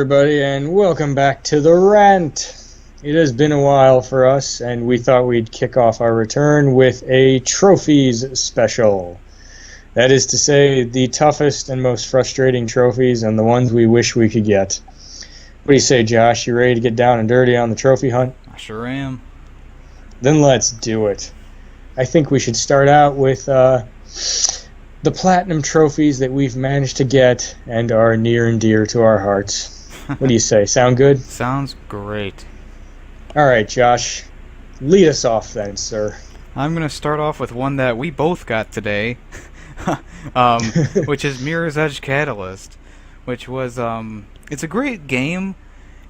everybody, and welcome back to the Rant. It has been a while for us, and we thought we'd kick off our return with a trophies special. That is to say, the toughest and most frustrating trophies and the ones we wish we could get. What do you say, Josh? You ready to get down and dirty on the trophy hunt? I sure am. Then let's do it. I think we should start out with the platinum trophies that we've managed to get and are near and dear to our hearts. What do you say? Sound good? Sounds great. All right, Josh. Lead us off then, sir. I'm going to start off with one that we both got today, which is Mirror's Edge Catalyst, which was, it's a great game,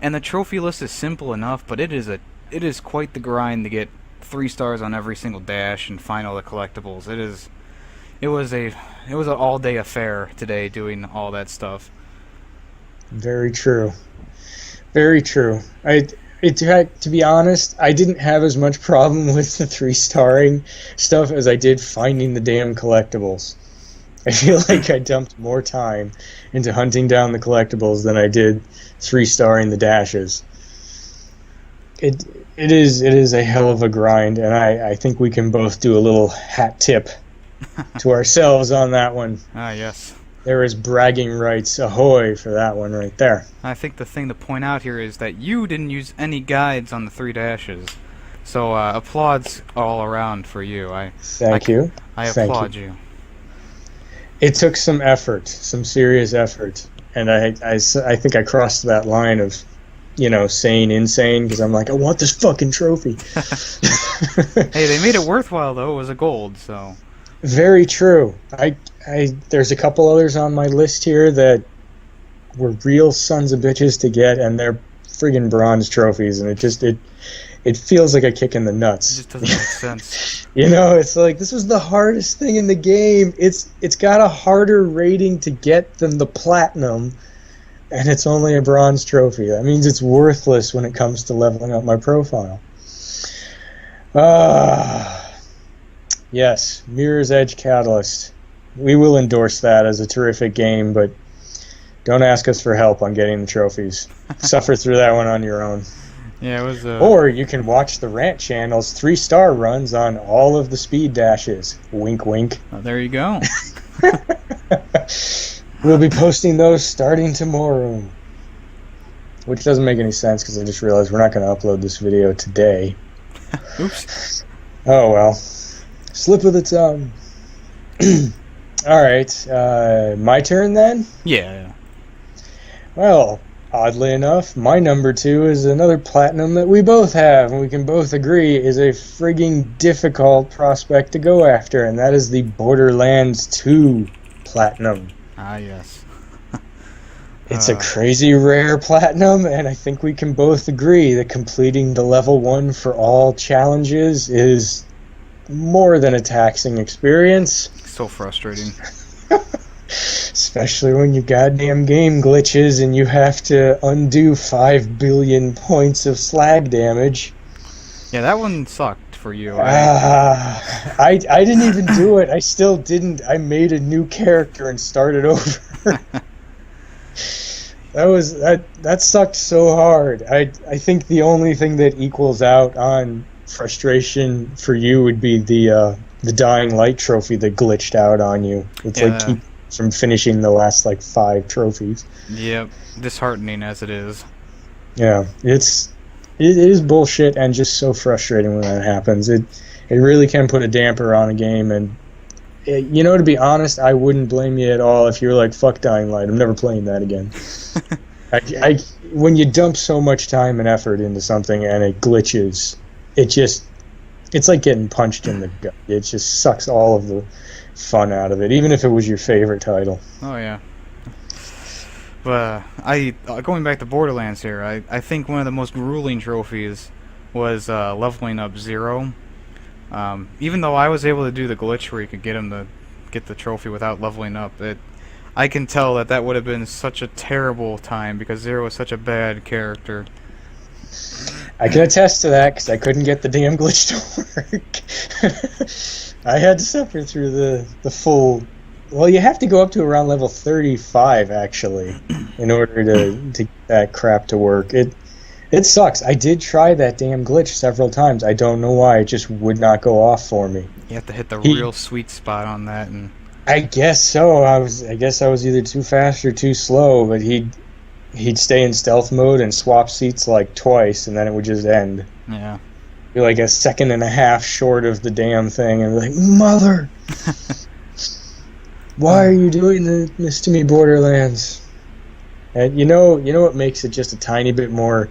and the trophy list is simple enough, but it is quite the grind to get 3 stars on every single dash and find all the collectibles. It was an all-day affair today doing all that stuff. Very true. Very true. To be honest, I didn't have as much problem with the 3-starring stuff as I did finding the damn collectibles. I feel like I dumped more time into hunting down the collectibles than I did 3-starring the dashes. It is a hell of a grind, and I think we can both do a little hat tip to ourselves on that one. Ah, yes. There is bragging rights ahoy for that one right there. I think the thing to point out here is that you didn't use any guides on the 3 dashes. So, applauds all around for you. Thank you. I applaud you. It took some effort, some serious effort. And I think I crossed that line of, sane, insane, because I'm like, I want this fucking trophy. Hey, they made it worthwhile, though. It was a gold, so... Very true. There's a couple others on my list here that were real sons of bitches to get, and they're friggin' bronze trophies, and it feels like a kick in the nuts. It just doesn't make sense. It's like, this was the hardest thing in the game. It's got a harder rating to get than the platinum, and it's only a bronze trophy. That means it's worthless when it comes to leveling up my profile. Yes, Mirror's Edge Catalyst. We will endorse that as a terrific game, but don't ask us for help on getting the trophies. Suffer through that one on your own. Yeah, it was. Or you can watch the Rant channel's 3-star runs on all of the speed dashes. Wink, wink. Oh, there you go. We'll be posting those starting tomorrow. Which doesn't make any sense because I just realized we're not going to upload this video today. Oops. Oh well. Slip of the tongue. Alright, my turn then? Yeah. Well, oddly enough, my number 2 is another platinum that we both have, and we can both agree is a frigging difficult prospect to go after, and that is the Borderlands 2 platinum. Ah, yes. It's a crazy rare platinum, and I think we can both agree that completing the level 1 for all challenges is more than a taxing experience. So frustrating. Especially when your goddamn game glitches and you have to undo 5 billion points of slag damage. Yeah, that one sucked for you. I didn't even do it. I still didn't. I made a new character and started over. That sucked so hard. I think the only thing that equals out on frustration for you would be the Dying Light trophy that glitched out on you. It's keep from finishing the last 5 trophies. Yep, disheartening as it is. Yeah, it is bullshit and just so frustrating when that happens. It really can put a damper on a game, and to be honest, I wouldn't blame you at all if you're like, fuck Dying Light, I'm never playing that again. When you dump so much time and effort into something and it glitches, it's like getting punched in the gut. It just sucks all of the fun out of it, even if it was your favorite title. Oh yeah. But going back to Borderlands here, I think one of the most grueling trophies was leveling up Zero. Even though I was able to do the glitch where you could get him to get the trophy without leveling up, I can tell that would have been such a terrible time because Zero was such a bad character. I can attest to that because I couldn't get the damn glitch to work. I had to suffer through the full Well, you have to go up to around level 35 actually, in order to get that crap to work. It sucks. I did try that damn glitch several times. I don't know why. It just would not go off for me. You have to hit the He, real sweet spot on that, and I guess so. I guess I was either too fast or too slow, but he'd stay in stealth mode and swap seats like twice, and then it would just end. yeah. Be like a second and a half short of the damn thing, and be like, mother, why are you doing this to me, Borderlands? And you know what makes it just a tiny bit more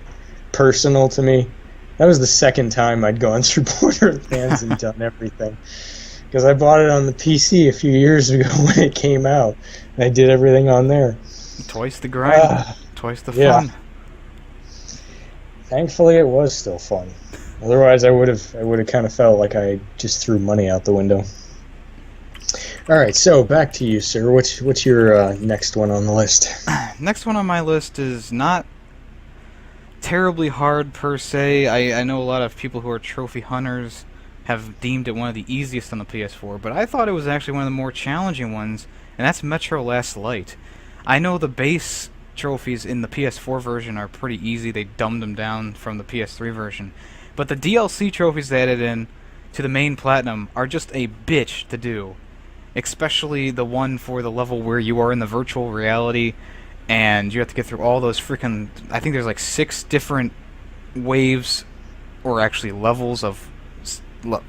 personal to me? That was the second time I'd gone through Borderlands and done everything. Because I bought it on the PC a few years ago when it came out. And I did everything on there. Twice the grind, twice the yeah. fun. Thankfully, it was still fun. Otherwise, I would have kind of felt like I just threw money out the window. All right, so back to you, sir. What's your next one on the list? Next one on my list is not terribly hard per se. I know a lot of people who are trophy hunters have deemed it one of the easiest on the PS4, but I thought it was actually one of the more challenging ones, and that's Metro Last Light. I know the base trophies in the PS4 version are pretty easy. They dumbed them down from the PS3 version. But the DLC trophies they added in to the main Platinum are just a bitch to do. Especially the one for the level where you are in the virtual reality and you have to get through all those freaking... I think there's like 6 different waves, or actually levels of...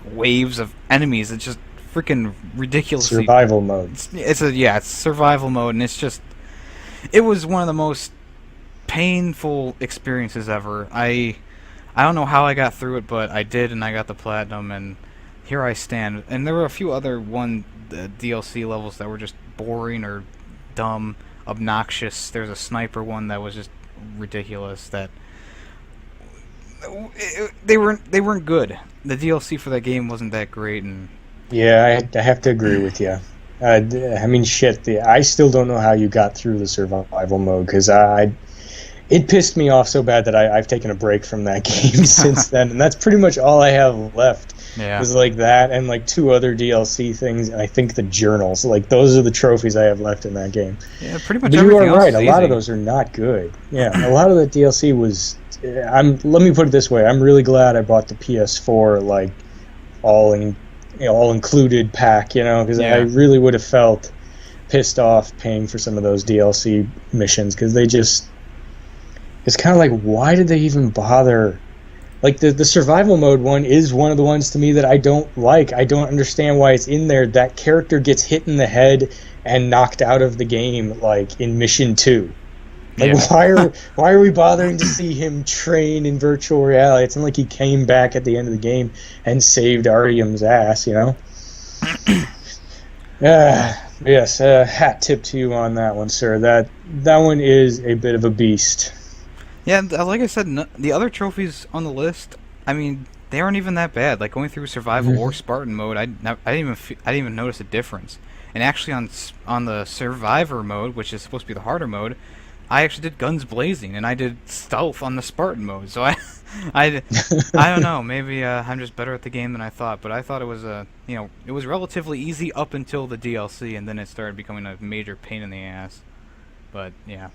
waves of enemies. It's just freaking ridiculously... Survival mode. It's survival mode, and it's just... It was one of the most painful experiences ever. I don't know how I got through it, but I did, and I got the Platinum, and here I stand. And there were a few other DLC levels that were just boring or dumb, obnoxious. There's a sniper one that was just ridiculous. That they weren't good. The DLC for that game wasn't that great, and yeah, I have to agree with you. I mean, shit. I still don't know how you got through the survival mode, because it pissed me off so bad that I've taken a break from that game since then, and that's pretty much all I have left. Yeah. Is like that and like 2 other DLC things, and I think the journals. Like those are the trophies I have left in that game. Yeah, pretty much. But everything you are right. else is A lot easy. of those are not good. Yeah, a lot of the DLC was. Let me put it this way. I'm really glad I bought the PS4 like all included pack. Because Yeah. I really would have felt pissed off paying for some of those DLC missions, because they just. It's kind of like, why did they even bother? Like, the survival mode one is one of the ones to me that I don't like. I don't understand why it's in there. That character gets hit in the head and knocked out of the game, like, in Mission 2. Like, Yeah. why are we bothering to see him train in virtual reality? It's not like he came back at the end of the game and saved Artyom's ass, Yes, hat tip to you on that one, sir. That one is a bit of a beast. Yeah, like I said, the other trophies on the list, I mean, they aren't even that bad. Like going through survival or Spartan mode, I didn't even notice a difference. And actually, on the survivor mode, which is supposed to be the harder mode, I actually did guns blazing, and I did stealth on the Spartan mode. So I don't know. Maybe I'm just better at the game than I thought. But I thought it was it was relatively easy up until the DLC, and then it started becoming a major pain in the ass. But yeah.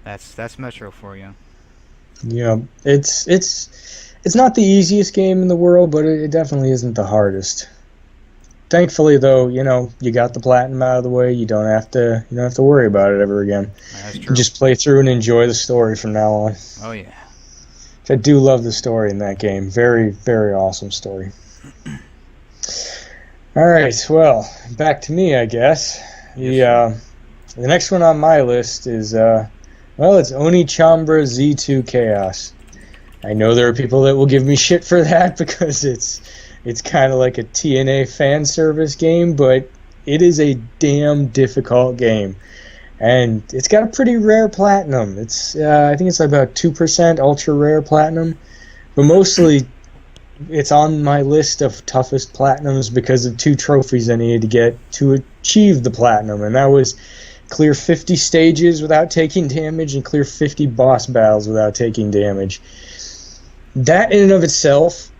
That's Metro for you. Yeah, it's not the easiest game in the world, but it definitely isn't the hardest. Thankfully, though, you got the Platinum out of the way. You don't have to worry about it ever again. That's true. You just play through and enjoy the story from now on. Oh yeah. I do love the story in that game. Very, very awesome story. All right, well, back to me, I guess. The next one on my list is. It's Onechanbara Z2 Chaos. I know there are people that will give me shit for that because it's kind of like a TNA fan service game, but it is a damn difficult game. And it's got a pretty rare platinum. It's I think it's about 2% ultra rare platinum, but mostly it's on my list of toughest platinums because of 2 trophies I needed to get to achieve the platinum, and that was clear 50 stages without taking damage and clear 50 boss battles without taking damage. That in and of itself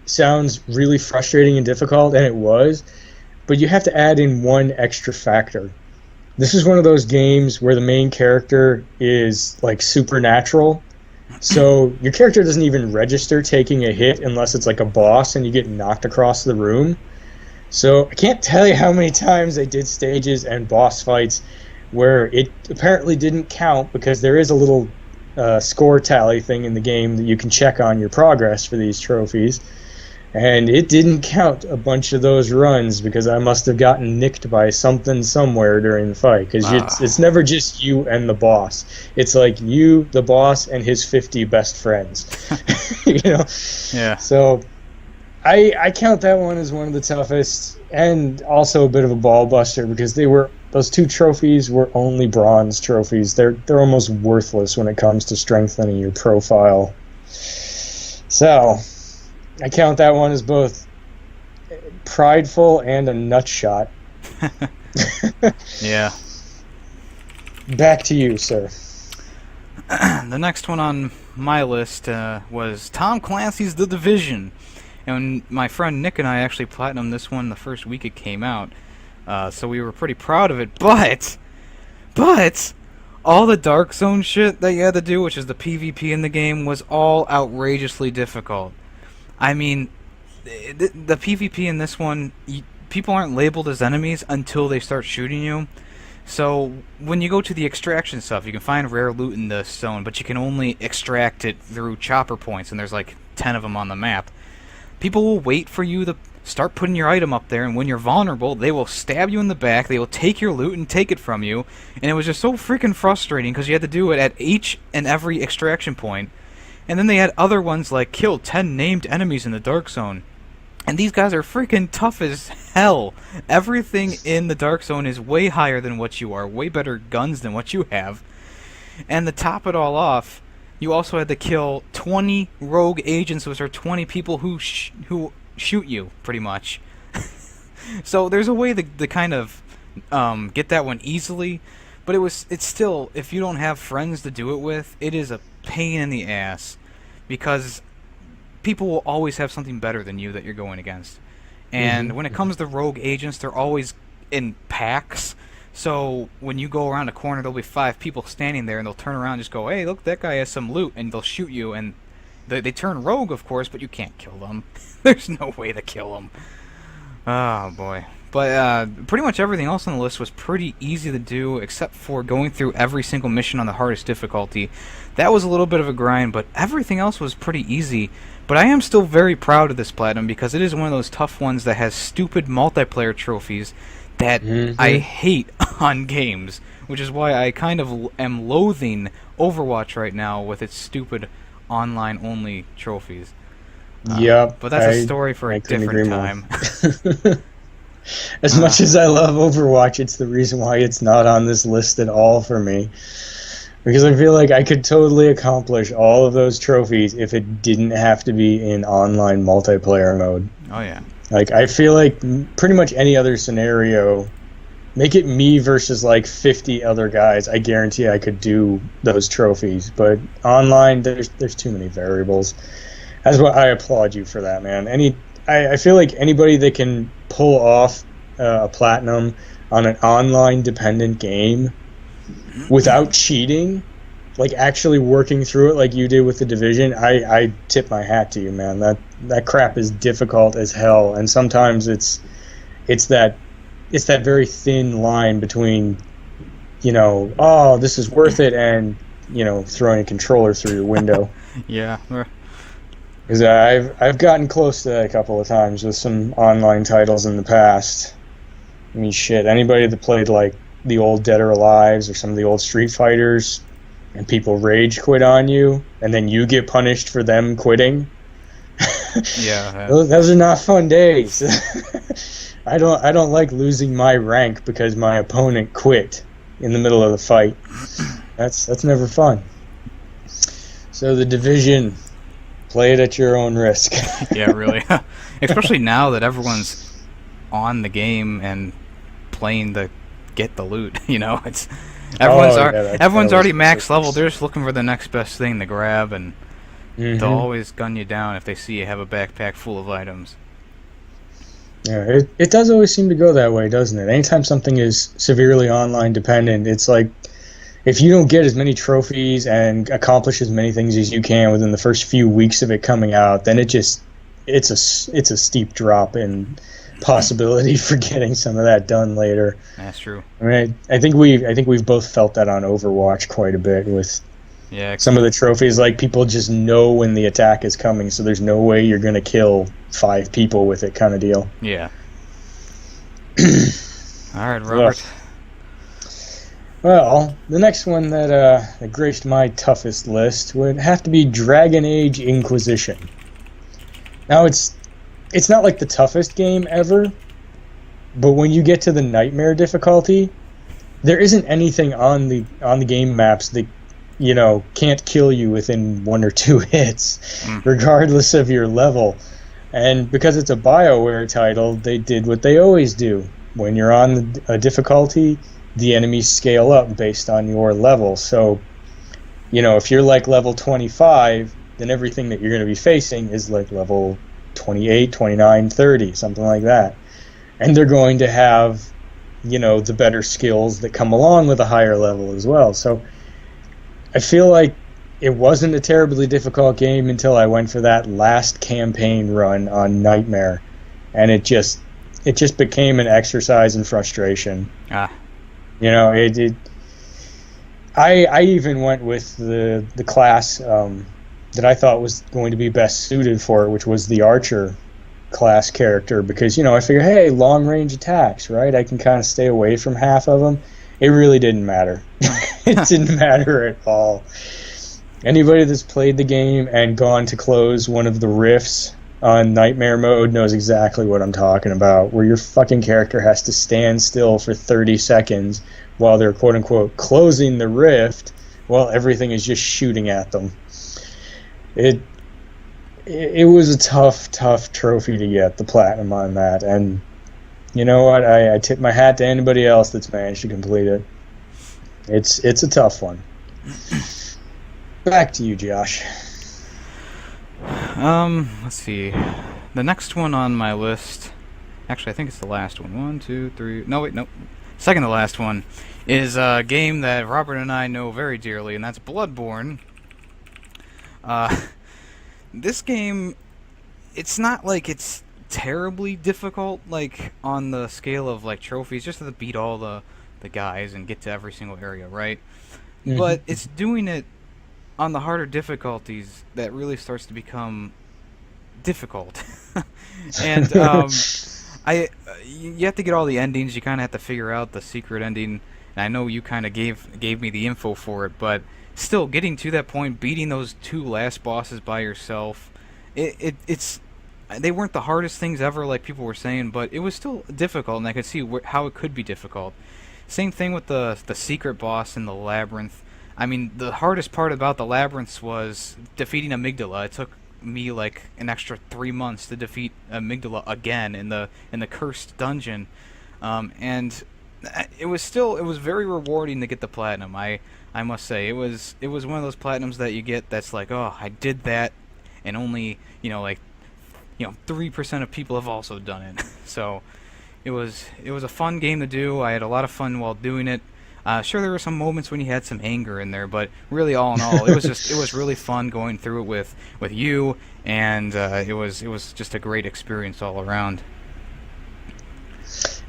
sounds really frustrating and difficult, and it was. but you have to add in one extra factor. This is one of those games where the main character is like supernatural. So your character doesn't even register taking a hit unless it's like a boss and you get knocked across the room. So I can't tell you how many times I did stages and boss fights where it apparently didn't count, because there is a little score tally thing in the game that you can check on your progress for these trophies. And it didn't count a bunch of those runs because I must have gotten nicked by something somewhere during the fight. Because it's never just you and the boss. It's like you, the boss, and his 50 best friends. You know? Yeah. So I count that one as one of the toughest, and also a bit of a ball buster, because those 2 trophies were only bronze trophies. They're almost worthless when it comes to strengthening your profile. So I count that one as both prideful and a nut shot. Yeah. Back to you, sir. The next one on my list was Tom Clancy's The Division. And my friend Nick and I actually platinumed this one the first week it came out. So we were pretty proud of it. But all the Dark Zone shit that you had to do, which is the PvP in the game, was all outrageously difficult. I mean, the PvP in this one, people aren't labeled as enemies until they start shooting you. So when you go to the extraction stuff, you can find rare loot in the zone, but you can only extract it through chopper points, and there's like 10 of them on the map. People will wait for you to start putting your item up there, and when you're vulnerable, they will stab you in the back, they will take your loot and take it from you, and it was just so freaking frustrating because you had to do it at each and every extraction point. And then they had other ones like kill 10 named enemies in the Dark Zone. And these guys are freaking tough as hell. Everything in the Dark Zone is way higher than what you are, way better guns than what you have. And to top it all off, you also had to kill 20 rogue agents, which are 20 people who shoot you, pretty much. So there's a way to kind of get that one easily, but it's still, if you don't have friends to do it with, it is a pain in the ass, because people will always have something better than you that you're going against. And when it comes to rogue agents, they're always in packs. So when you go around a corner, there'll be 5 people standing there, and they'll turn around and just go, hey, look, that guy has some loot, and they'll shoot you. And they turn rogue, of course, but you can't kill them. There's no way to kill them. Oh, boy. But pretty much everything else on the list was pretty easy to do, except for going through every single mission on the hardest difficulty. That was a little bit of a grind, but everything else was pretty easy. But I am still very proud of this platinum, because it is one of those tough ones that has stupid multiplayer trophies that I hate on games, which is why I kind of am loathing Overwatch right now with its stupid online-only trophies. Yep. But that's a story for a different time. As much as I love Overwatch, it's the reason why it's not on this list at all for me. Because I feel like I could totally accomplish all of those trophies if it didn't have to be in online multiplayer mode. Oh, yeah. Like, I feel like pretty much any other scenario, make it me versus like 50 other guys, I guarantee I could do those trophies. But online, there's too many variables. That's why I applaud you for that, man. I feel like anybody that can pull off a platinum on an online dependent game without cheating, like actually working through it like you did with The Division, I tip my hat to you, man. That crap is difficult as hell, and sometimes it's that very thin line between, oh, this is worth it, and throwing a controller through your window. Yeah. Because I've gotten close to that a couple of times with some online titles in the past. I mean, shit, anybody that played like the old Dead or Alives or some of the old Street Fighters, and people rage quit on you, and then you get punished for them quitting. Yeah. Those are not fun days. I don't like losing my rank because my opponent quit in the middle of the fight. That's never fun. So The Division, play it at your own risk. Yeah, really. Especially now that everyone's on the game and playing to get the loot. It's everyone's already max level. They're just looking for the next best thing to grab, and they'll always gun you down if they see you have a backpack full of items. Yeah, it does always seem to go that way, doesn't it? Anytime something is severely online dependent, it's like if you don't get as many trophies and accomplish as many things as you can within the first few weeks of it coming out, then it's a steep drop in possibility for getting some of that done later. That's true. I mean, I think we've both felt that on Overwatch quite a bit with Yeah, some of the trophies. Like people just know when the attack is coming, so there's no way you're gonna kill 5 people with it, kind of deal. yeah. All right, Robert. Ugh. Well, the next one that graced my toughest list would have to be Dragon Age Inquisition. Now it's not like the toughest game ever, but when you get to the nightmare difficulty, there isn't anything on the game maps that can't kill you within 1 or 2 hits, regardless of your level. And because it's a BioWare title, they did what they always do. When you're on a difficulty, the enemies scale up based on your level. So, if you're like level 25, then everything that you're going to be facing is like level 28, 29, 30, something like that. And they're going to have, the better skills that come along with a higher level as well. So I feel like it wasn't a terribly difficult game until I went for that last campaign run on Nightmare. And it just became an exercise in frustration. I even went with the class that I thought was going to be best suited for it, which was the Archer class character, because I figured, hey, long range attacks, right? I can kind of stay away from half of them. It really didn't matter. It didn't matter at all. Anybody that's played the game and gone to close one of the rifts on Nightmare mode knows exactly what I'm talking about, where your fucking character has to stand still for 30 seconds while they're quote-unquote closing the rift while everything is just shooting at them. It was a tough trophy to get the platinum on that, and you know what? I tip my hat to anybody else that's managed to complete it. It's a tough one. Back to you, Josh. Let's see. The next one on my list, actually, I think it's the last one. 1, 2, 3. No, wait, no. Second to last one is a game that Robert and I know very dearly, and that's Bloodborne. This game, it's not like it's terribly difficult, like on the scale of like trophies, just to beat all the guys and get to every single area, right? Mm-hmm. But it's doing it on the harder difficulties that really starts to become difficult. And you have to get all the endings. You kind of have to figure out the secret ending. And I know you kind of gave me the info for it, but still, getting to that point, beating those 2 last bosses by yourself, it's they weren't the hardest things ever, like people were saying, but it was still difficult, and I could see how it could be difficult. Same thing with the secret boss in the labyrinth. I mean, the hardest part about the labyrinths was defeating Amygdala. It took me like an extra 3 months to defeat Amygdala again in the cursed dungeon, and it was very rewarding to get the platinum. I must say, it was one of those platinums that you get that's like, oh, I did that, and only 3% of people have also done it. So it was a fun game to do. I had a lot of fun while doing it. Sure, there were some moments when you had some anger in there, but really, all in all, it was really fun going through it with you, and it was just a great experience all around.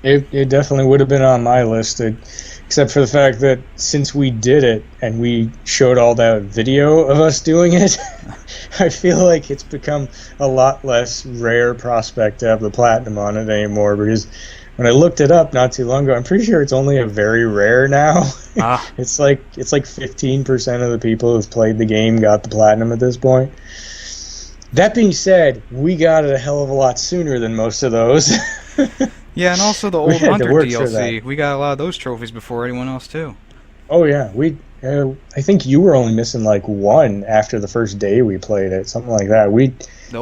It definitely would have been on my list, except for the fact that since we did it and we showed all that video of us doing it, I feel like it's become a lot less rare prospect to have the platinum on it anymore, because when I looked it up not too long ago, I'm pretty sure it's only a very rare now. It's like 15% of the people who've played the game got the platinum at this point. That being said, we got it a hell of a lot sooner than most of those. Yeah, and also the old Hunter DLC. We got a lot of those trophies before anyone else too. Oh yeah, I think you were only missing like 1 after the first day we played it, something like that. We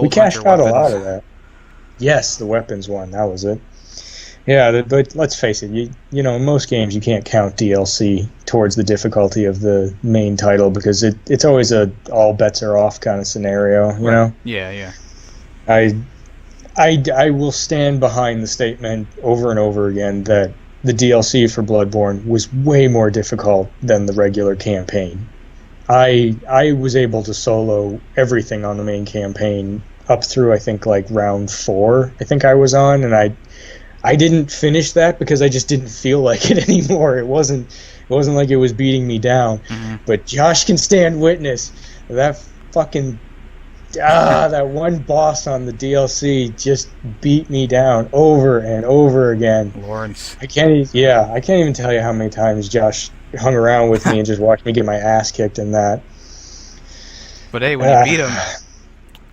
cashed out a lot of that. Yes, the weapons one, that was it. Yeah, but let's face it, you know, in most games you can't count DLC towards the difficulty of the main title, because it's always a all bets are off kind of scenario, you know? Yeah. I will stand behind the statement over and over again that the DLC for Bloodborne was way more difficult than the regular campaign. I was able to solo everything on the main campaign up through I think like round 4. I think I was on, and I didn't finish that because I just didn't feel like it anymore. It wasn't like it was beating me down. Mm-hmm. But Josh can stand witness that fucking that one boss on the DLC just beat me down over and over again. Lawrence. I can't even tell you how many times Josh hung around with me and just watched me get my ass kicked in that. But hey, when you beat him,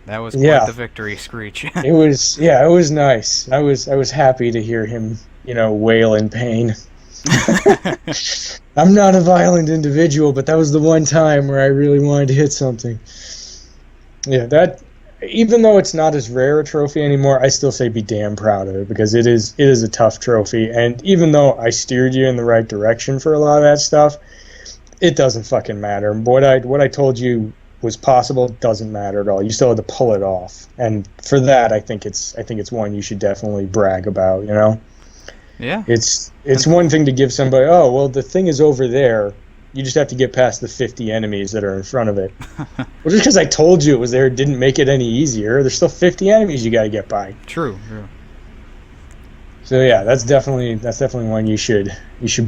that was quite the victory screech. It was nice. I was happy to hear him, wail in pain. I'm not a violent individual, but that was the one time where I really wanted to hit something. Yeah, that, even though it's not as rare a trophy anymore, I still say be damn proud of it, because it is a tough trophy, and even though I steered you in the right direction for a lot of that stuff, it doesn't fucking matter. What I told you was possible doesn't matter at all. You still had to pull it off, and for that, I think it's one you should definitely brag about. Yeah. It's one thing to give somebody, oh well, the thing is over there. You just have to get past the 50 enemies that are in front of it. Well, just because I told you it was there didn't make it any easier. There's still 50 enemies you got to get by. True. So yeah, that's definitely one you should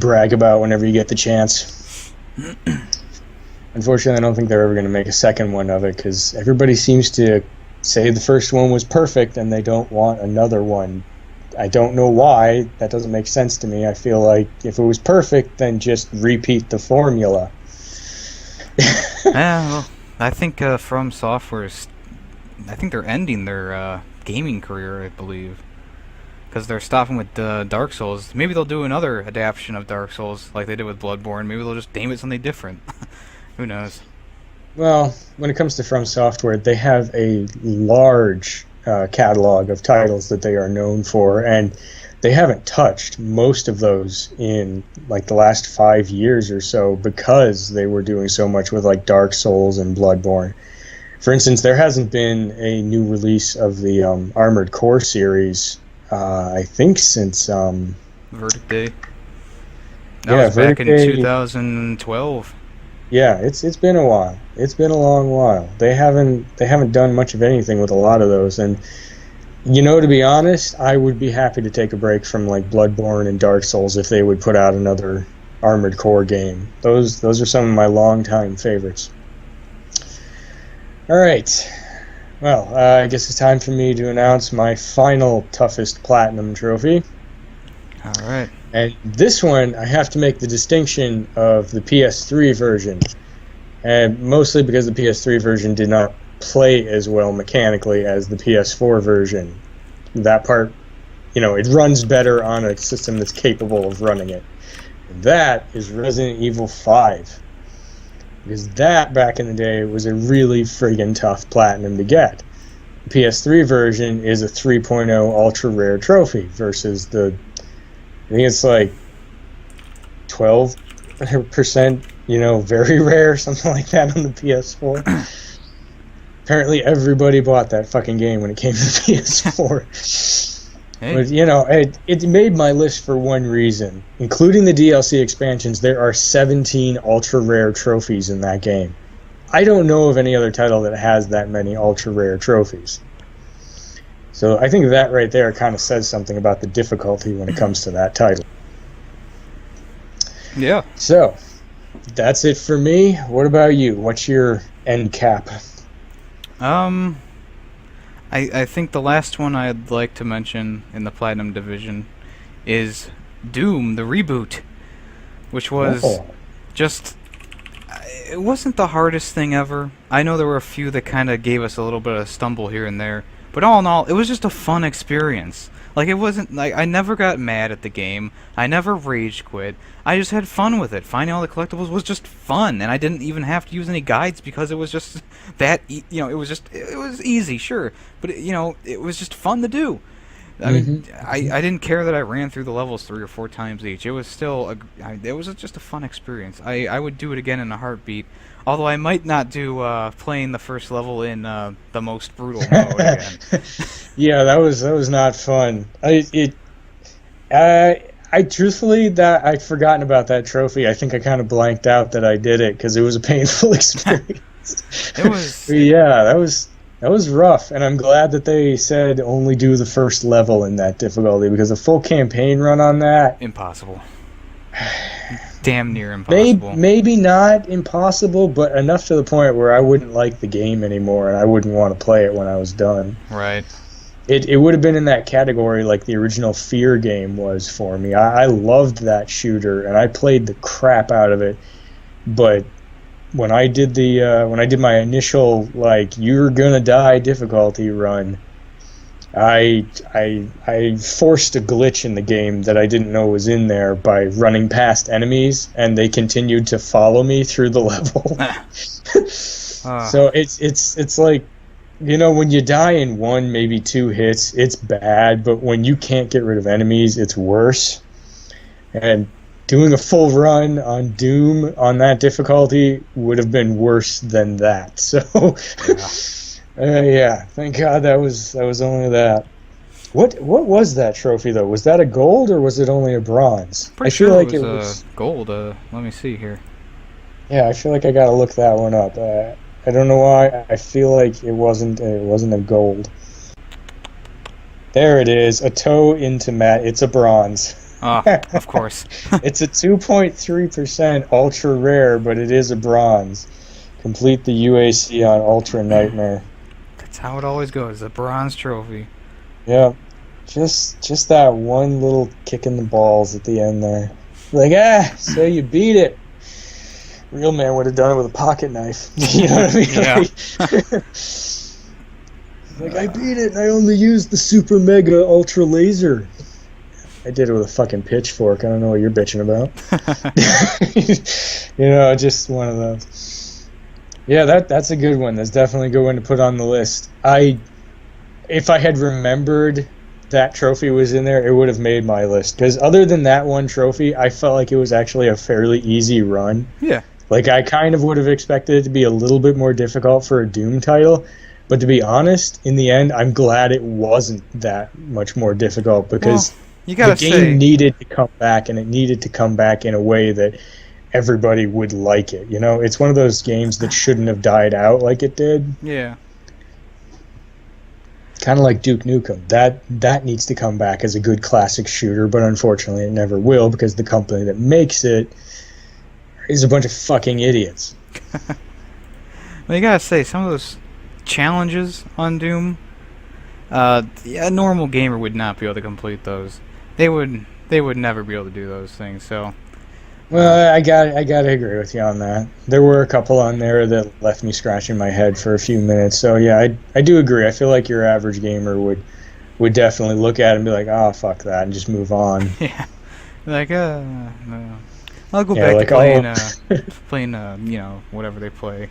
brag about whenever you get the chance. Unfortunately, I don't think they're ever going to make a second one of it, because everybody seems to say the first one was perfect and they don't want another one. I don't know why. That doesn't make sense to me. I feel like if it was perfect, then just repeat the formula. Well, I think From Software's, I think they're ending their gaming career, I believe, because they're stopping with Dark Souls. Maybe they'll do another adaptation of Dark Souls like they did with Bloodborne. Maybe they'll just name it something different. Who knows? Well, when it comes to From Software, they have a large catalog of titles that they are known for, and they haven't touched most of those in like the last 5 years or so, because they were doing so much with like Dark Souls and Bloodborne. For instance, there hasn't been a new release of the Armored Core series, I think since Verdict Day. That was back in 2012. Yeah, it's been a while. It's been a long while. They haven't done much of anything with a lot of those, and to be honest, I would be happy to take a break from like Bloodborne and Dark Souls if they would put out another Armored Core game. Those are some of my longtime favorites. All right. Well, I guess it's time for me to announce my final toughest platinum trophy. All right. And this one, I have to make the distinction of the PS3 version, and mostly because the PS3 version did not play as well mechanically as the PS4 version. That part, it runs better on a system that's capable of running it. And that is Resident Evil 5. Because that, back in the day, was a really friggin' tough platinum to get. The PS3 version is a 3.0 ultra rare trophy versus the, I think it's like 12%, very rare, something like that on the PS4. Apparently everybody bought that fucking game when it came to the PS4. Hey. But, it made my list for one reason. Including the DLC expansions, there are 17 ultra-rare trophies in that game. I don't know of any other title that has that many ultra-rare trophies. So I think that right there kind of says something about the difficulty when it comes to that title. Yeah. So, that's it for me. What about you? What's your end cap? I think the last one I'd like to mention in the Platinum Division is Doom, the reboot, which was just... It wasn't the hardest thing ever. I know there were a few that kind of gave us a little bit of stumble here and there, but all in all, it was just a fun experience. Like, it wasn't... Like, I never got mad at the game. I never rage quit. I just had fun with it. Finding all the collectibles was just fun, and I didn't even have to use any guides because it was just that... it was easy, sure, but, it was just fun to do. I mean, Mm-hmm. I didn't care that I ran through the levels 3 or 4 times each. It was still it was just a fun experience. I would do it again in a heartbeat. Although I might not do playing the first level in the most brutal mode again. Yeah, that was not fun. I truthfully that I'd forgotten about that trophy. I think I kind of blanked out that I did it because it was a painful experience. It was But yeah, that was rough, and I'm glad that they said only do the first level in that difficulty because a full campaign run on that, impossible. Damn near maybe impossible. maybe not impossible, but enough to the point where I wouldn't like the game anymore and I wouldn't want to play it when I was done. Right. It would have been in that category like the original Fear game was for me. I loved that shooter and I played the crap out of it. But when I did my initial like you're gonna die difficulty run, I forced a glitch in the game that I didn't know was in there by running past enemies and they continued to follow me through the level. So it's like, when you die in one, maybe two hits, it's bad, but when you can't get rid of enemies, it's worse. And doing a full run on Doom on that difficulty would have been worse than that. So, yeah, thank God that was only that. What was that trophy though? Was that a gold or was it only a bronze? Pretty I feel sure like it it was was. gold. Let me see here. Yeah, I feel like I gotta look that one up. I don't know why. I feel like it wasn't a gold. There it is. A toe into Matt. It's a bronze. Of course. It's a 2.3% ultra rare, but it is a bronze. Complete the UAC on Ultra Nightmare. That's how it always goes. The bronze trophy. Yeah. Just that one little kick in the balls at the end there. Like, so you beat it. Real man would have done it with a pocket knife. You know what I mean? Yeah. Like, I beat it and I only used the super mega ultra laser. I did it with a fucking pitchfork. I don't know what you're bitching about. Just one of those. Yeah, that's a good one. That's definitely a good one to put on the list. If I had remembered that trophy was in there, it would have made my list. Because other than that one trophy, I felt like it was actually a fairly easy run. Yeah. Like, I kind of would have expected it to be a little bit more difficult for a Doom title. But to be honest, in the end, I'm glad it wasn't that much more difficult because you gotta the game needed to come back, and it needed to come back in a way that everybody would like it. It's one of those games that shouldn't have died out like it did. Yeah. Kind of like Duke Nukem. That needs to come back as a good classic shooter, but unfortunately it never will because the company that makes it is a bunch of fucking idiots. Well, you gotta say, some of those challenges on Doom, a normal gamer would not be able to complete those. They would never be able to do those things. So, well, I gotta agree with you on that. There were a couple on there that left me scratching my head for a few minutes. So yeah, I do agree. I feel like your average gamer would definitely look at it and be like, "Oh, fuck that," and just move on. yeah, like no. I'll go Yeah, back like, to playing whatever they play.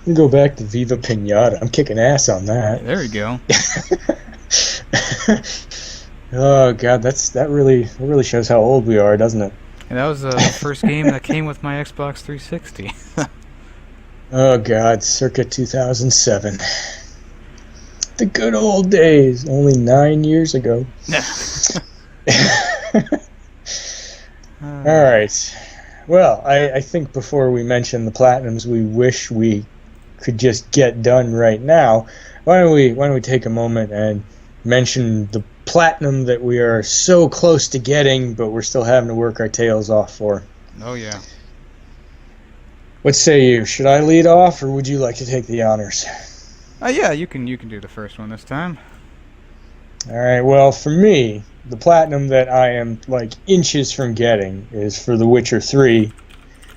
We go back to Viva Pinata. I'm kicking ass on that. There you go. Oh god, that really shows how old we are, doesn't it? And that was the first game that came with my Xbox 360. Oh god, circa 2007. The good old days, only 9 years ago. All right. Well, I think before we mention the platinums we wish we could just get done right now, why don't we take a moment and mention the platinum that we are so close to getting, but we're still having to work our tails off for. Oh yeah. What say you? Should I lead off, or would you like to take the honors? Yeah, you can do the first one this time. All right. Well, for me, the platinum that I am like inches from getting is for The Witcher 3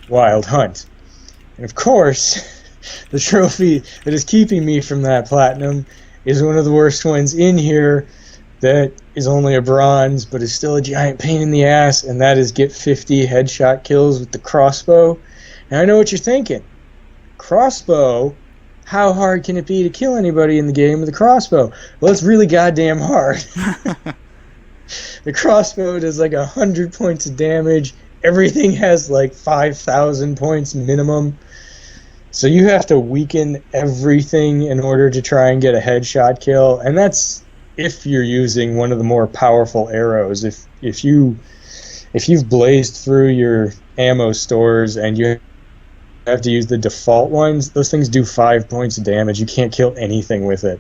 Wild Hunt. And of course, the trophy that is keeping me from that platinum is one of the worst ones in here that is only a bronze but is still a giant pain in the ass, and that is get 50 headshot kills with the crossbow. And I know what you're thinking. Crossbow how hard can it be to kill anybody in the game with a crossbow? Well, it's really goddamn hard. The crossbow does like 100 points of damage. Everything has like 5,000 points minimum. So you have to weaken everything in order to try and get a headshot kill, and that's if you're using one of the more powerful arrows. If you've blazed through your ammo stores and you have to use the default ones, those things do 5 points of damage. You can't kill anything with it.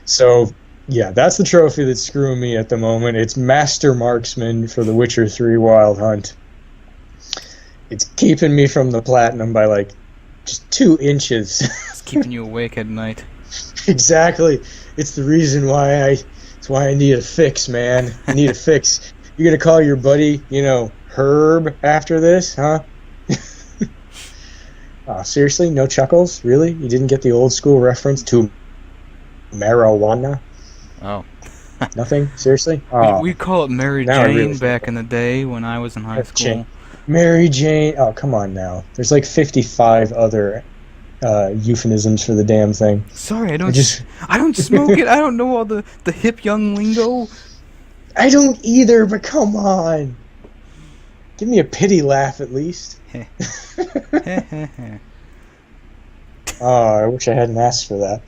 So yeah, that's the trophy that's screwing me at the moment. It's Master Marksman for The Witcher 3 Wild Hunt. It's keeping me from the platinum by like just 2 inches. It's keeping you awake at night. Exactly. It's the reason why I need a fix, man. I need a fix. You gonna call your buddy, Herb after this, huh? Oh, seriously? No chuckles? Really? You didn't get the old school reference to marijuana? Oh. Nothing? Seriously? Oh. We call it Mary Jane back in the day when I was in high school. Mary Jane. Oh, come on now. There's like 55 other euphemisms for the damn thing. Sorry, I don't smoke it. I don't know all the hip young lingo. I don't either, but come on. Give me a pity laugh at least. Oh, I wish I hadn't asked for that.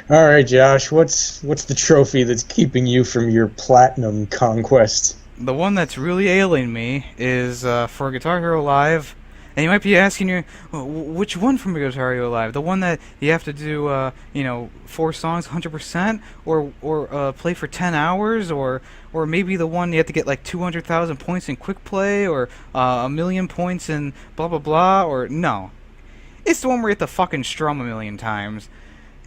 All right, Josh, what's the trophy that's keeping you from your platinum conquest? The one that's really ailing me is for Guitar Hero Live. And you might be asking which one from Guitar Hero Live? The one that you have to do, 4 songs 100%, or play for 10 hours, or maybe the one you have to get like 200,000 points in quick play, or 1,000,000 points in blah blah blah, or no. It's the one where you have to fucking strum 1,000,000 times.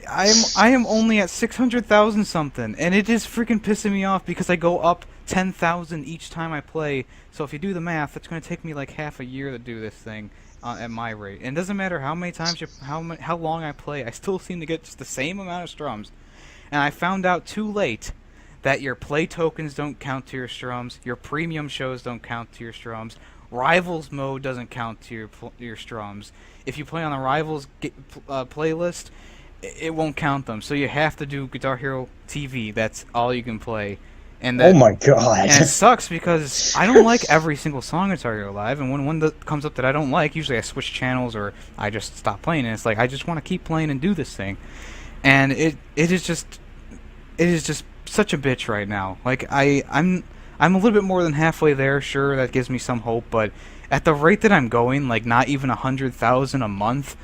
I am only at 600,000 something, and it is freaking pissing me off because I go up 10,000 each time I play. So if you do the math, it's going to take me like half a year to do this thing at my rate. And it doesn't matter how many times how long I play, I still seem to get just the same amount of strums. And I found out too late that your play tokens don't count to your strums, your premium shows don't count to your strums, Rivals mode doesn't count to your strums. If you play on the Rivals playlist, it won't count them. So you have to do Guitar Hero TV. That's all you can play. And that, oh my god! And it sucks because I don't like every single song in Guitar Hero Live. And when one that comes up that I don't like, usually I switch channels or I just stop playing. And it's like I just want to keep playing and do this thing. And it is just such a bitch right now. Like I'm a little bit more than halfway there. Sure, that gives me some hope, but at the rate that I'm going, like not even 100,000 a month,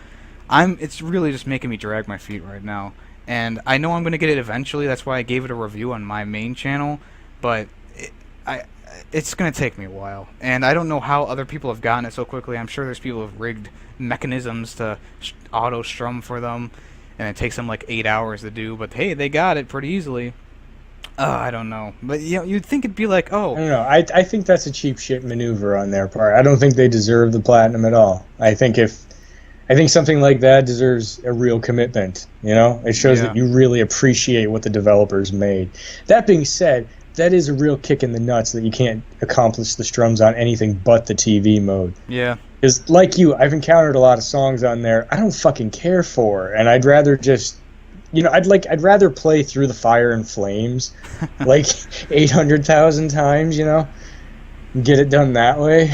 it's really just making me drag my feet right now. And I know I'm going to get it eventually. That's why I gave it a review on my main channel. But it's going to take me a while. And I don't know how other people have gotten it so quickly. I'm sure there's people who have rigged mechanisms to auto-strum for them. And it takes them like 8 hours to do. But hey, they got it pretty easily. I don't know. But you'd think it'd be like, oh. I don't know. I think that's a cheap shit maneuver on their part. I don't think they deserve the platinum at all. I think something like that deserves a real commitment, It shows that you really appreciate what the developers made. That being said, that is a real kick in the nuts that you can't accomplish the strums on anything but the TV mode. Yeah. Because, like you, I've encountered a lot of songs on there I don't fucking care for, and I'd rather just, I'd rather play Through the Fire and Flames, like 800,000 times, and get it done that way.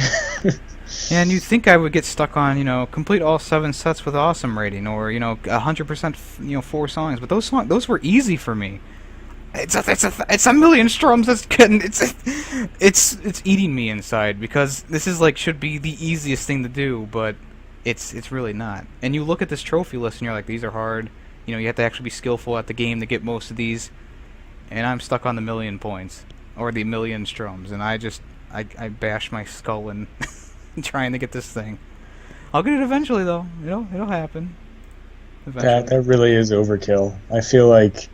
Yeah, and you'd think I would get stuck on, complete all 7 sets with awesome rating, or 100%, 4 songs. But those were easy for me. It's a million strums. That's getting it's eating me inside because this is should be the easiest thing to do, but it's really not. And you look at this trophy list and you're like, these are hard. You have to actually be skillful at the game to get most of these. And I'm stuck on the 1,000,000 points or the 1,000,000 strums, and I bash my skull in. Trying to get this thing. I'll get it eventually, though. It'll happen. Eventually. That really is overkill. I feel like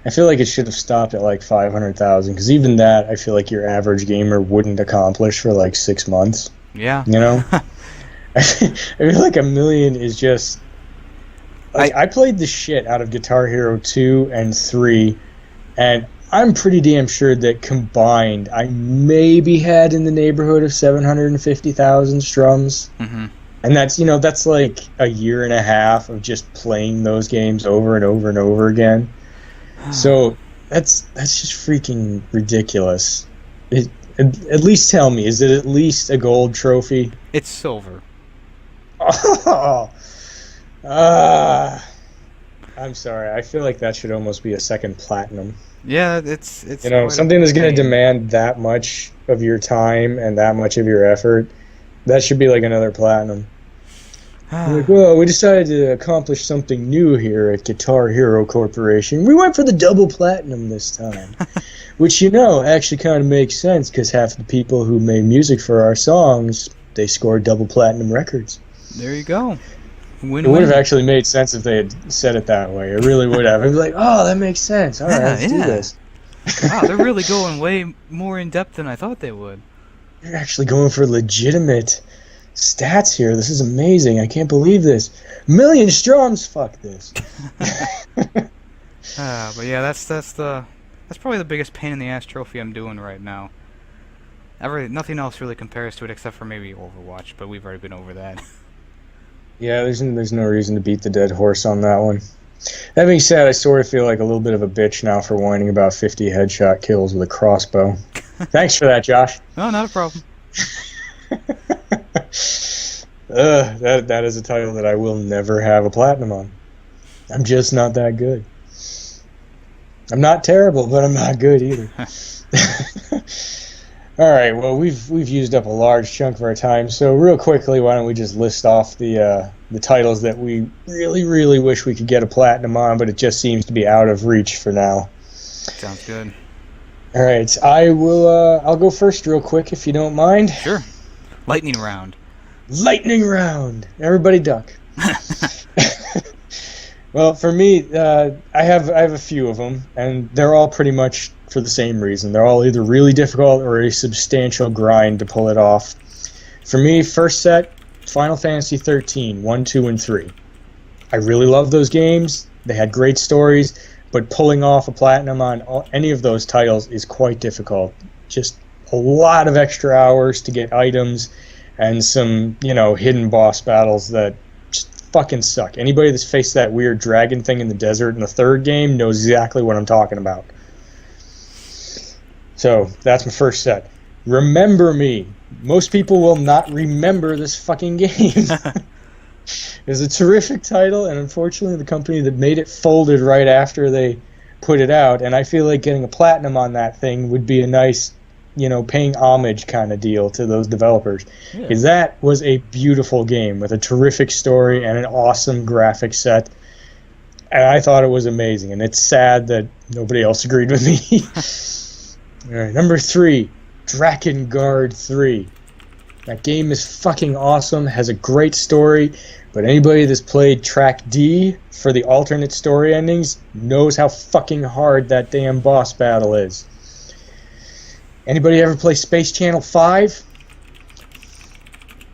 it should have stopped at 500,000, because even that, I feel like your average gamer wouldn't accomplish for 6 months. Yeah. I feel like 1,000,000 is just. I played the shit out of Guitar Hero 2 and 3, and I'm pretty damn sure that combined, I maybe had in the neighborhood of 750,000 strums. Mm-hmm. And that's like a year and a half of just playing those games over and over and over again. So that's just freaking ridiculous. At least tell me, is it at least a gold trophy? It's silver. Oh, I'm sorry. I feel like that should almost be a second platinum. Yeah, it's Something that's going to pain. demand that much of your time and that much of your effort, that should be like another platinum. Like, well, we decided to accomplish something new here at Guitar Hero Corporation. We went for the double platinum this time. Which, actually kind of makes sense because half the people who made music for our songs, they scored double platinum records. There you go. Win-win. It would have actually made sense if they had said it that way. It really would have. I'd be like, oh, that makes sense. All right, let's do this. Wow, they're really going way more in depth than I thought they would. You're actually going for legitimate stats here. This is amazing. I can't believe this. Million Strongs, fuck this. But yeah, that's probably the biggest pain in the ass trophy I'm doing right now. Nothing else really compares to it except for maybe Overwatch, but we've already been over that. Yeah, there's no reason to beat the dead horse on that one. That being said, I sort of feel like a little bit of a bitch now for whining about 50 headshot kills with a crossbow. Thanks for that, Josh. No, not a problem. That is a title that I will never have a platinum on. I'm just not that good. I'm not terrible, but I'm not good either. All right, well, we've used up a large chunk of our time, so real quickly, why don't we just list off the titles that we really, really wish we could get a platinum on, but it just seems to be out of reach for now. Sounds good. All right, I'll go first real quick if you don't mind. Sure. Lightning round. Lightning round. Everybody duck. Well, for me, I have a few of them, and they're all pretty much for the same reason. They're all either really difficult or a substantial grind to pull it off. For me, first set, Final Fantasy 13, 1, 2, and 3. I really love those games. They had great stories, but pulling off a platinum on any of those titles is quite difficult. Just a lot of extra hours to get items and some, hidden boss battles that fucking suck. Anybody that's faced that weird dragon thing in the desert in the third game knows exactly what I'm talking about. So, that's my first set. Remember Me. Most people will not remember this fucking game. It's a terrific title, and unfortunately the company that made it folded right after they put it out, and I feel like getting a platinum on that thing would be a nice, paying homage kind of deal to those developers. Because that was a beautiful game with a terrific story and an awesome graphic set. And I thought it was amazing, and it's sad that nobody else agreed with me. All right, number 3, Drakengard 3. That game is fucking awesome, has a great story, but anybody that's played Track D for the alternate story endings knows how fucking hard that damn boss battle is. Anybody ever play Space Channel 5?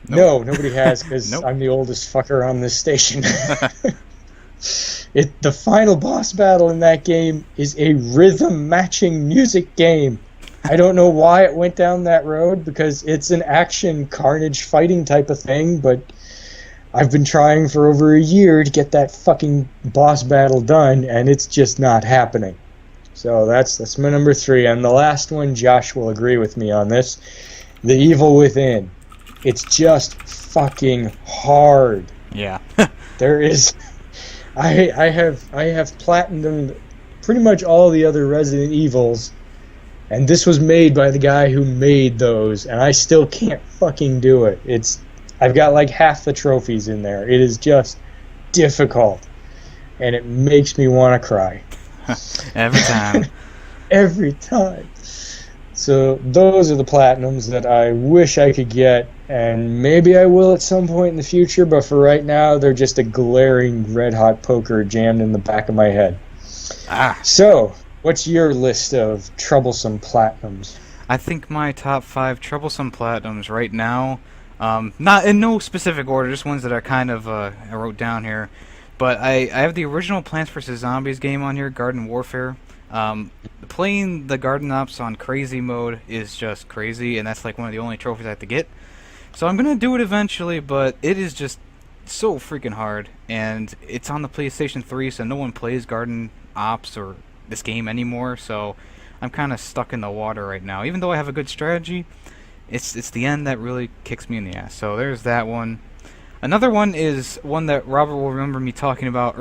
Nope. No, nobody has, because nope. I'm the oldest fucker on this station. The final boss battle in that game is a rhythm-matching music game. I don't know why it went down that road, because it's an action carnage fighting type of thing, but I've been trying for over a year to get that fucking boss battle done, and it's just not happening. So that's my number 3, and the last one, Josh will agree with me on this, The Evil Within. It's just fucking hard. Yeah. There is... I have platinumed pretty much all the other Resident Evils, and this was made by the guy who made those, and I still can't fucking do it. I've got like half the trophies in there. It is just difficult, and it makes me want to cry. Every time. Every time. So those are the platinums that I wish I could get, and maybe I will at some point in the future, but for right now, they're just a glaring red-hot poker jammed in the back of my head. So, what's your list of troublesome platinums? I think my top 5 troublesome platinums right now, not in no specific order, just ones that are kind of I wrote down here, but I have the original Plants vs. Zombies game on here, Garden Warfare. Playing the Garden Ops on crazy mode is just crazy, and that's like one of the only trophies I have to get. So I'm gonna do it eventually, but it is just so freaking hard, and it's on the PlayStation 3, so no one plays Garden Ops or this game anymore. So I'm kind of stuck in the water right now. Even though I have a good strategy, it's the end that really kicks me in the ass. So there's that one. Another one is one that Robert will remember me talking about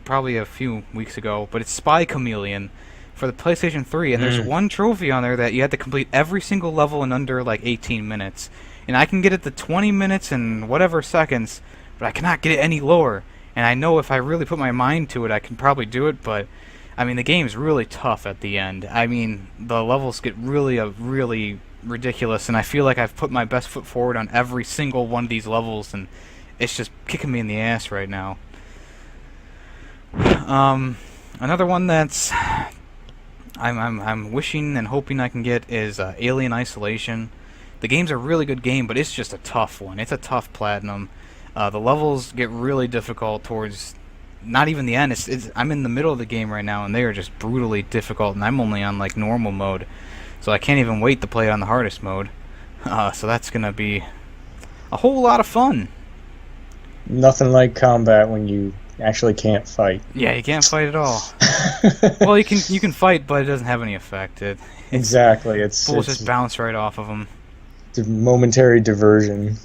probably a few weeks ago, but it's Spy Chameleon for the PlayStation 3, and there's one trophy on there that you have to complete every single level in under like 18 minutes. And I can get it to 20 minutes and whatever seconds, but I cannot get it any lower. And I know if I really put my mind to it, I can probably do it, but I mean, the game's really tough at the end. I mean, the levels get really ridiculous, and I feel like I've put my best foot forward on every single one of these levels, and it's just kicking me in the ass right now. Another one that's I'm wishing and hoping I can get is Alien Isolation. The game's a really good game, but it's just a tough one. It's a tough platinum. The levels get really difficult towards not even the end. I'm in the middle of the game right now, and they are just brutally difficult, and I'm only on like normal mode, so I can't even wait to play it on the hardest mode. So that's gonna be a whole lot of fun. Nothing like combat when you actually can't fight. Yeah, you can't fight at all. Well, you can fight, but it doesn't have any effect. Exactly. Bullets just bounce right off of them. It's a momentary diversion.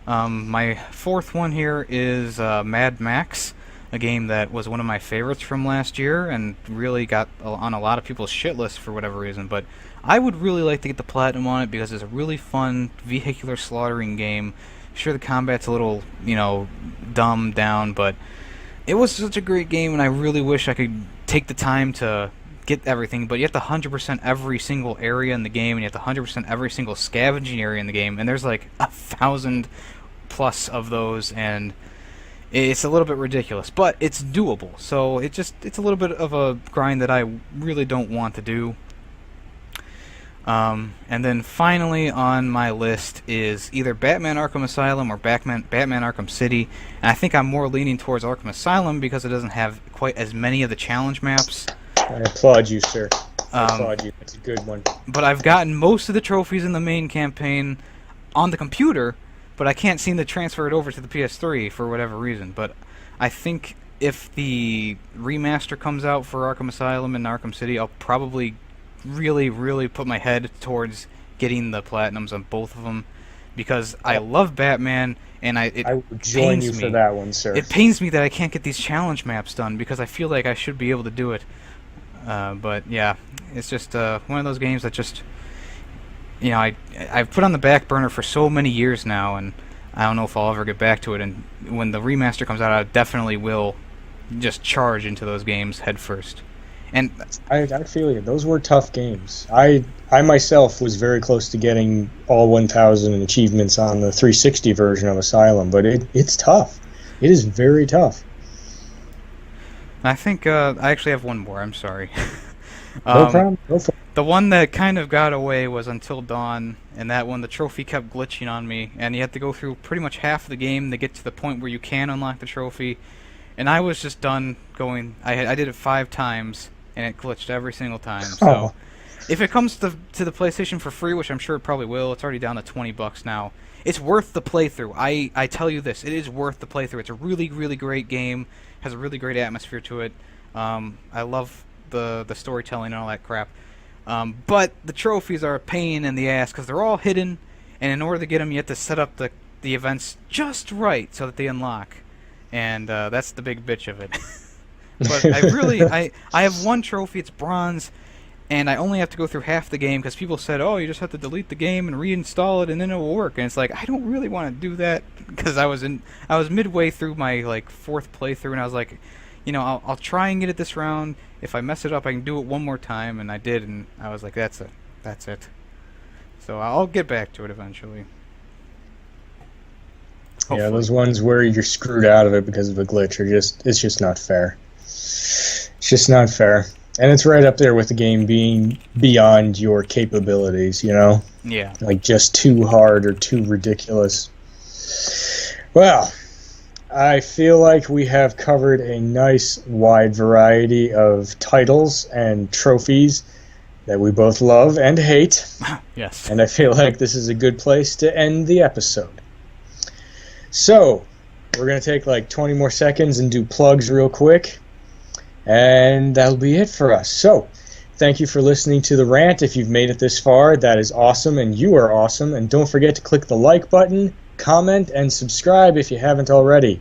My fourth one here is Mad Max, a game that was one of my favorites from last year and really got on a lot of people's shit list for whatever reason, but I would really like to get the platinum on it because it's a really fun vehicular slaughtering game. Sure, the combat's a little, dumbed down, but it was such a great game, and I really wish I could take the time to get everything, but you have to 100% every single area in the game, and you have to 100% every single scavenging area in the game, and there's like 1,000 plus of those, and it's a little bit ridiculous, but it's doable. So it's a little bit of a grind that I really don't want to do. And then finally on my list is either Batman Arkham Asylum or Batman Arkham City, and I think I'm more leaning towards Arkham Asylum because it doesn't have quite as many of the challenge maps. I applaud you, sir. I applaud you. It's a good one. But I've gotten most of the trophies in the main campaign on the computer, but I can't seem to transfer it over to the PS3 for whatever reason. But I think if the remaster comes out for Arkham Asylum and Arkham City, I'll probably really put my head towards getting the platinums on both of them, because I love Batman, and I would join you for that one, sir. It pains me that I can't get these challenge maps done because I feel like I should be able to do it. But yeah, it's just one of those games that just, I've put on the back burner for so many years now, and I don't know if I'll ever get back to it. And when the remaster comes out, I definitely will just charge into those games head first. And I feel you. Those were tough games. I myself was very close to getting all 1,000 achievements on the 360 version of Asylum, but it's tough. It is very tough. I think I actually have one more. I'm sorry. No problem. Go for it. The one that kind of got away was Until Dawn, and that one the trophy kept glitching on me, and you had to go through pretty much half of the game to get to the point where you can unlock the trophy. And I was just done going. I did it 5 times. And it glitched every single time. So, if it comes to the PlayStation for free, which I'm sure it probably will, it's already down to $20 now. It's worth the playthrough. I tell you this, it is worth the playthrough. It's a really great game. Has a really great atmosphere to it. I love the storytelling and all that crap. But the trophies are a pain in the ass because they're all hidden, and in order to get them, you have to set up the events just right so that they unlock. And that's the big bitch of it. But I have one trophy, it's bronze, and I only have to go through half the game because people said, oh, you just have to delete the game and reinstall it and then it will work. And it's like, I don't really want to do that because I was midway through my 4th playthrough, and I was like, I'll try and get it this round. If I mess it up, I can do it one more time, and I did, and I was like, that's it. So I'll get back to it eventually. Hopefully. Yeah, those ones where you're screwed out of it because of a glitch it's just not fair. It's just not fair. And it's right up there with the game being beyond your capabilities, Yeah. Like just too hard or too ridiculous. Well, I feel like we have covered a nice wide variety of titles and trophies that we both love and hate. Yes. And I feel like this is a good place to end the episode. So, we're going to take like 20 more seconds and do plugs real quick. And that'll be it for us. So, thank you for listening to The Rant. If you've made it this far, that is awesome, and you are awesome. And don't forget to click the like button, comment, and subscribe if you haven't already.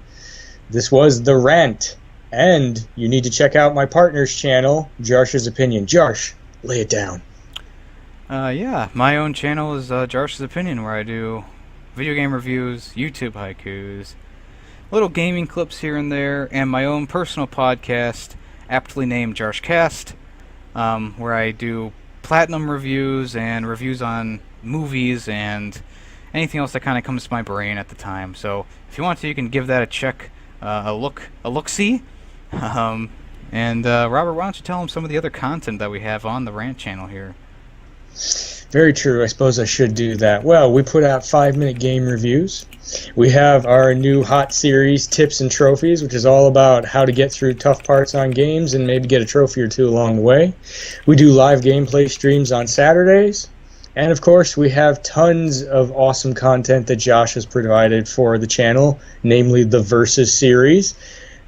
This was The Rant. And you need to check out my partner's channel, Jarsh's Opinion. Jarsh, lay it down. Yeah, my own channel is Jarsh's Opinion, where I do video game reviews, YouTube haikus, little gaming clips here and there, and my own personal podcast, aptly named Jarshcast, where I do platinum reviews and reviews on movies and anything else that kind of comes to my brain at the time. So if you want to, you can give that a check, a look-see. And Robert, why don't you tell them some of the other content that we have on the Rant channel here? Very true. I suppose I should do that. Well, we put out 5-minute game reviews. We have our new hot series, Tips and Trophies, which is all about how to get through tough parts on games and maybe get a trophy or two along the way. We do live gameplay streams on Saturdays. And, of course, we have tons of awesome content that Josh has provided for the channel, namely the Versus series.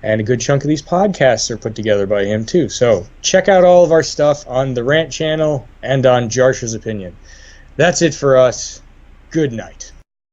And a good chunk of these podcasts are put together by him, too. So check out all of our stuff on the Rant channel and on Jarsh's Opinion. That's it for us. Good night.